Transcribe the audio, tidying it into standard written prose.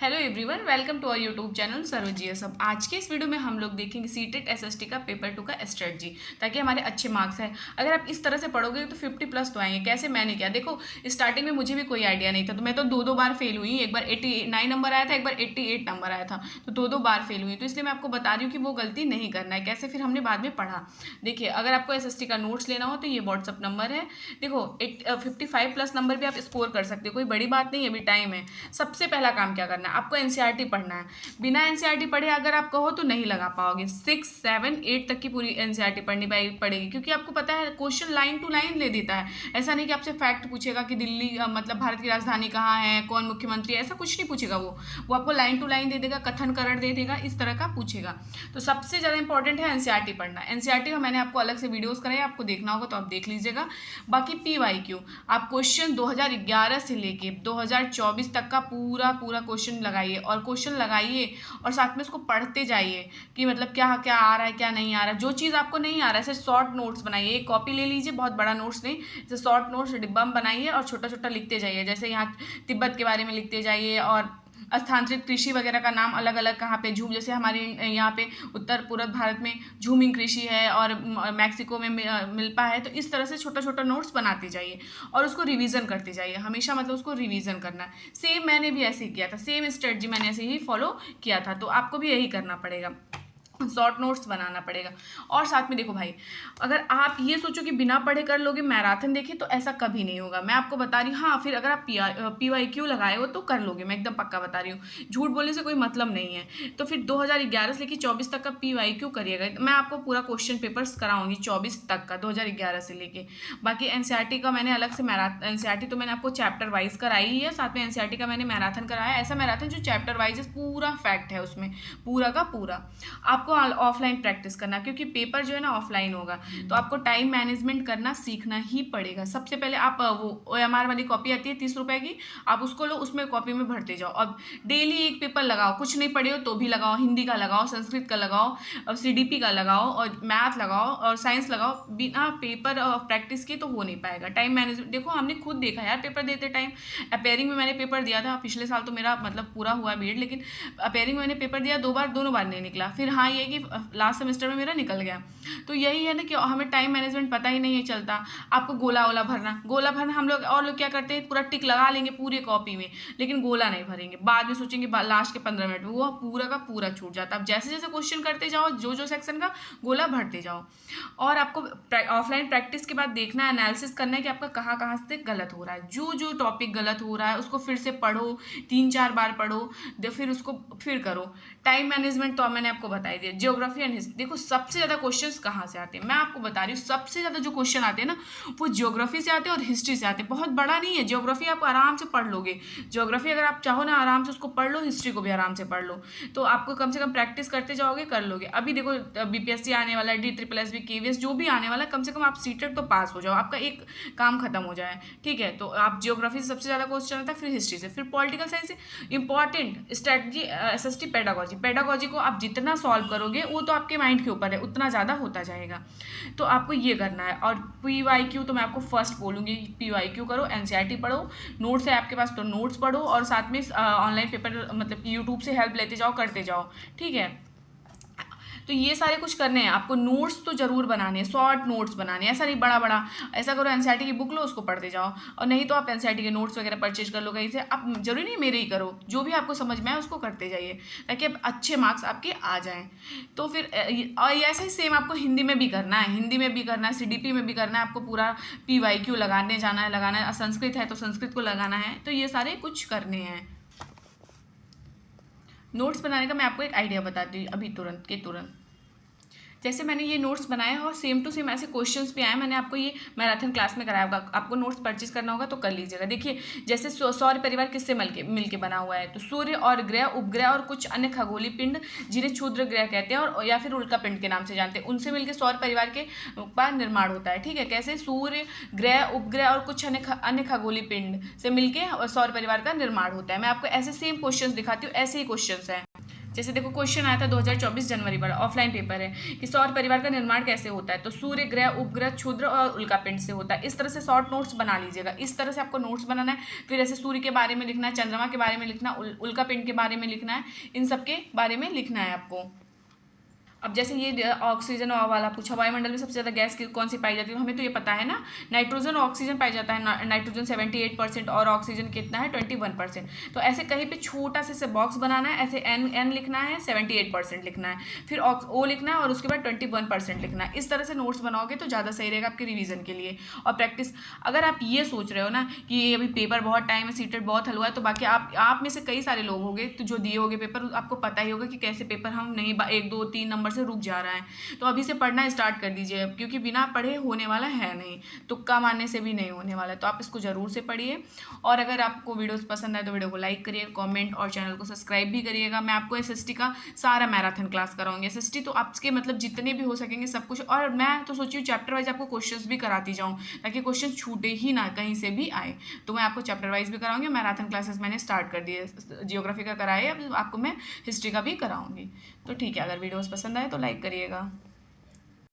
Hello everyone, welcome to our YouTube channel सर्वजीएस। अब आज के इस वीडियो में हम लोग देखेंगे सीटेट एसएसटी का पेपर 2 का स्ट्रेटजी, ताकि हमारे अच्छे मार्क्स हैं। अगर आप इस तरह से पढ़ोगे तो 50+ तो आएंगे। कैसे मैंने किया, देखो स्टार्टिंग में मुझे भी कोई आइडिया नहीं था, तो मैं तो दो बार फेल हुई। एक बार 89 नंबर आया था, एक बार 88 नंबर आया था, तो दो बार फेल हुई। तो इसलिए मैं आपको बता रही हूँ कि वो गलती नहीं करना है। कैसे फिर हमने बाद में पढ़ा। देखिए, अगर आपको एसएसटी का नोट्स लेना हो तो ये व्हाट्सअप नंबर है। देखो 55+ नंबर भी आप स्कोर कर सकते हो, कोई बड़ी बात नहीं है, अभी टाइम है। सबसे पहला काम क्या करना है, आपको एनसीईआरटी पढ़ना है। बिना एनसीईआरटी पढ़े अगर आप कहो तो नहीं लगा पाओगे। 6, 7, 8 तक की पूरी एनसीईआरटी पढ़नी पड़ेगी, क्योंकि आपको पता है क्वेश्चन लाइन टू लाइन ले देता है। ऐसा नहीं कि आपसे फैक्ट पूछेगा कि दिल्ली मतलब भारत की राजधानी कहाँ है, कौन मुख्यमंत्री है, ऐसा कुछ नहीं पूछेगा। वो आपको लाइन टू लाइन दे देगा, कथन करण दे देगा, इस तरह का पूछेगा। तो सबसे ज़्यादा इंपॉर्टेंट है एनसीईआरटी पढ़ना। एनसीईआरटी का मैंने आपको अलग से वीडियोज़ कराए, आपको देखना होगा तो आप देख लीजिएगा। बाकी PYQ आप क्वेश्चन 2011 से लेके 2024 तक का पूरा क्वेश्चन लगाइए, और क्वेश्चन लगाइए और साथ में उसको पढ़ते जाइए कि मतलब क्या क्या आ रहा है, क्या नहीं आ रहा है। जो चीज़ आपको नहीं आ रहा है, ऐसे शॉर्ट नोट्स बनाइए। एक कॉपी ले लीजिए, बहुत बड़ा नोट्स नहीं, जैसे शॉर्ट नोट्स डिब्बा में बनाइए और छोटा छोटा लिखते जाइए। जैसे यहाँ तिब्बत के बारे में लिखते जाइए, और स्थानांतरित कृषि वगैरह का नाम अलग अलग कहाँ पे झूम, जैसे हमारे यहाँ पे उत्तर पूर्व भारत में झूमिंग कृषि है और मैक्सिको में मिल्पा है। तो इस तरह से छोटा छोटा नोट्स बनाते जाइए और उसको रिवीजन करते जाइए हमेशा, मतलब उसको रिवीजन करना है। सेम मैंने भी ऐसे ही किया था, सेम स्ट्रेटजी मैंने ऐसे ही फॉलो किया था, तो आपको भी यही करना पड़ेगा, शॉर्ट नोट्स बनाना पड़ेगा। और साथ में देखो भाई, अगर आप ये सोचो कि बिना पढ़े कर लोगे, मैराथन देखे, तो ऐसा कभी नहीं होगा। मैं आपको बता रही हूँ। हाँ, फिर अगर आप PYQ लगाए हो तो कर लोगे, मैं एकदम पक्का बता रही हूँ। झूठ बोलने से कोई मतलब नहीं है। तो फिर 2011 से लेकर 24 तक का PYQ करिएगा। मैं आपको पूरा क्वेश्चन पेपर्स कराऊंगी 24 तक का, 2011 से लेके। बाकी एनसीईआरटी का मैंने अलग से एनसीईआरटी तो मैंने आपको चैप्टर वाइज कराई ही है, साथ में एनसीईआरटी का मैंने मैराथन कराया। ऐसा मैराथन जो चैप्टर वाइज पूरा फैक्ट है उसमें, पूरा का पूरा। आपको ऑफलाइन प्रैक्टिस करना, क्योंकि पेपर जो है ना ऑफलाइन होगा, तो आपको टाइम मैनेजमेंट करना सीखना ही पड़ेगा। सबसे पहले आप वो OMR वाली कॉपी आती है 30 रुपए की, आप उसको लो, उसमें कॉपी में भरते जाओ। अब डेली एक पेपर लगाओ, कुछ नहीं पढ़े हो तो भी लगाओ। हिंदी का लगाओ, संस्कृत का लगाओ, और CDP का लगाओ, और मैथ लगाओ, और साइंस लगाओ। बिना पेपर प्रैक्टिस के तो हो नहीं पाएगा। टाइम मैनेजमेंट देखो, हमने खुद देखा यार, पेपर देते टाइम अपेयरिंग में मैंने पेपर दिया था पिछले साल, तो मेरा मतलब पूरा हुआ बीएड, लेकिन अपेयरिंग में मैंने पेपर दिया 2 बार, दोनों बार नहीं निकला। फिर हाँ, ये कि लास्ट सेमेस्टर में मेरा निकल गया। तो यही है ना कि हमें टाइम मैनेजमेंट पता ही नहीं है चलता। आपको गोला भरना, हम लोग और लोग क्या करते हैं, पूरा टिक लगा लेंगे पूरी कॉपी में, लेकिन गोला नहीं भरेंगे। बाद में सोचेंगे लास्ट के 15 मिनट में, वो पूरा का पूरा छूट जाता है। अब जैसे जैसे क्वेश्चन करते जाओ, जो सेक्शन का गोला भरते जाओ। और आपको ऑफलाइन प्रैक्टिस के बाद देखना है, एनालिसिस करना है कि आपका कहाँ कहाँ से गलत हो रहा है। जो टॉपिक गलत हो रहा है उसको फिर से पढ़ो, 3-4 बार पढ़ो, फिर उसको फिर करो। टाइम मैनेजमेंट तो मैंने आपको बता ही दिया। ज्योग्राफी एंड हिस्ट्री, देखो सबसे ज़्यादा क्वेश्चंस कहाँ से आते हैं, मैं आपको बता रही हूँ। सबसे ज़्यादा जो क्वेश्चन आते हैं ना, वो ज्योग्राफी से आते हैं और हिस्ट्री से आते हैं। बहुत बड़ा नहीं है, ज्योग्राफी आप आराम से पढ़ लोगे। ज्योग्राफी अगर आप चाहो ना आराम से उसको पढ़ लो, हिस्ट्री को भी आराम से पढ़ लो, तो आपको कम से कम प्रैक्टिस करते जाओगे, कर लोगे। अभी देखो BPSC आने वाला है, DSSS KVS जो भी आने वाला है, कम से कम आप सीटेट तो पास हो जाओ, आपका एक काम खत्म हो जाए, ठीक है। तो आप ज्योग्राफी से सबसे ज़्यादा क्वेश्चन आता है, फिर हिस्ट्री से, फिर पॉलिटिकल साइंस से। इंपॉर्टेंट स्ट्रेटजी SST पेडागोजी को आप जितना सॉल्व करोगे, वो तो आपके माइंड के ऊपर है, उतना ज़्यादा होता जाएगा। तो आपको ये करना है। और PYQ तो मैं आपको फर्स्ट बोलूँगी, PYQ करो, एनसीईआरटी पढ़ो, नोट्स है आपके पास तो नोट्स पढ़ो, और साथ में ऑनलाइन पेपर मतलब यूट्यूब से हेल्प लेते जाओ, करते जाओ, ठीक है। तो ये सारे कुछ करने हैं आपको। नोट्स तो जरूर बनाने हैं, शॉर्ट नोट्स बनाने हैं, ऐसा नहीं बड़ा ऐसा करो एनसीईआरटी की बुक लो, उसको पढ़ते जाओ। और नहीं तो आप एनसीईआरटी के नोट्स वगैरह परचेज कर लो कहीं से। आप जरूरी नहीं मेरे ही करो, जो भी आपको समझ में आए उसको करते जाइए, ताकि अच्छे मार्क्स आपके आ जाएँ। तो फिर और ऐसे ही सेम आपको हिंदी में भी करना है, CDP में भी करना है। आपको पूरा PYQ लगाना है। संस्कृत है तो संस्कृत को लगाना है। तो ये सारे कुछ करने हैं। नोट्स बनाने का मैं आपको एक आइडिया बताती हूँ अभी तुरंत। जैसे मैंने ये नोट्स बनाए और सेम टू सेम ऐसे क्वेश्चंस भी आए, मैंने आपको ये मैराथन क्लास में कराया होगा। आपको नोट्स परचेज करना होगा तो कर लीजिएगा। देखिए, जैसे सौर परिवार किससे मिलके बना हुआ है, तो सूर्य और ग्रह, उपग्रह और कुछ अन्य खगोलीय पिंड, जिन्हें क्षुद्र ग्रह कहते हैं और या फिर उल्का पिंड के नाम से जानते हैं, उनसे मिलकर सौर परिवार का निर्माण होता है, ठीक है। कैसे, सूर्य, ग्रह, उपग्रह और कुछ अन्य खगोलीय पिंड से मिलकर सौर परिवार का निर्माण होता है। मैं आपको ऐसे सेम क्वेश्चन दिखाती हूँ, ऐसे ही क्वेश्चन है। जैसे देखो क्वेश्चन आया था 2024 जनवरी वाला, ऑफलाइन पेपर है कि सौर परिवार का निर्माण कैसे होता है, तो सूर्य, ग्रह, उपग्रह, क्षुद्र और उल्कापिंड से होता है। इस तरह से शॉर्ट नोट्स बना लीजिएगा। इस तरह से आपको नोट्स बनाना है। फिर ऐसे सूर्य के बारे में लिखना है, चंद्रमा के बारे में लिखना, उल्कापिंड के बारे में लिखना है, इन सब के बारे में लिखना है आपको। अब जैसे ये ऑक्सीजन वाला पूछा, वायुमंडल में सबसे ज़्यादा गैस कौन सी पाई जाती है, तो हमें तो ये पता है ना, नाइट्रोजन और ऑक्सीजन पाई जाता है। नाइट्रोजन 78% और ऑक्सीजन कितना है 21%। तो ऐसे कहीं पे छोटा से बॉक्स बनाना है, ऐसे एन लिखना है, 78% लिखना है, फिर ओ लिखना है और उसके बाद 21% लिखना है। इस तरह से नोट्स बनाओगे तो ज़्यादा सही रहेगा आपके रिवीजन के लिए। और प्रैक्टिस, अगर आप ये सोच रहे हो ना कि अभी पेपर बहुत टाइम है, सीटेट बहुत हलवा है, तो बाकी आप में से कई सारे लोग होंगे तो जो दिए होंगे पेपर, आपको पता ही होगा कि कैसे पेपर हम नहीं 1 2 3 नंबर से रुक जा रहा है। तो अभी से पढ़ना स्टार्ट कर दीजिए, क्योंकि बिना पढ़े होने वाला है नहीं, तुक्का मारने से भी नहीं होने वाला। तो आप इसको ज़रूर से पढ़िए। और अगर आपको वीडियोस पसंद आए तो वीडियो को लाइक करिए, कमेंट और चैनल को सब्सक्राइब भी करिएगा। मैं आपको एसएसटी का सारा मैराथन क्लास कराऊंगी। एसएसटी तो आपके मतलब जितने भी हो सकेंगे सब कुछ, और मैं तो सोची हूँ चैप्टर वाइज आपको क्वेश्चंस भी कराती जाऊँ, ताकि क्वेश्चन छूटे ही ना, कहीं से भी आए। तो मैं आपको चैप्टर वाइज भी कराऊंगी। मैराथन क्लासेस मैंने स्टार्ट कर दिए, जियोग्राफी का कराए, अब आपको मैं हिस्ट्री का भी कराऊंगी। तो ठीक है, अगर वीडियोस पसंद आए तो लाइक करिएगा।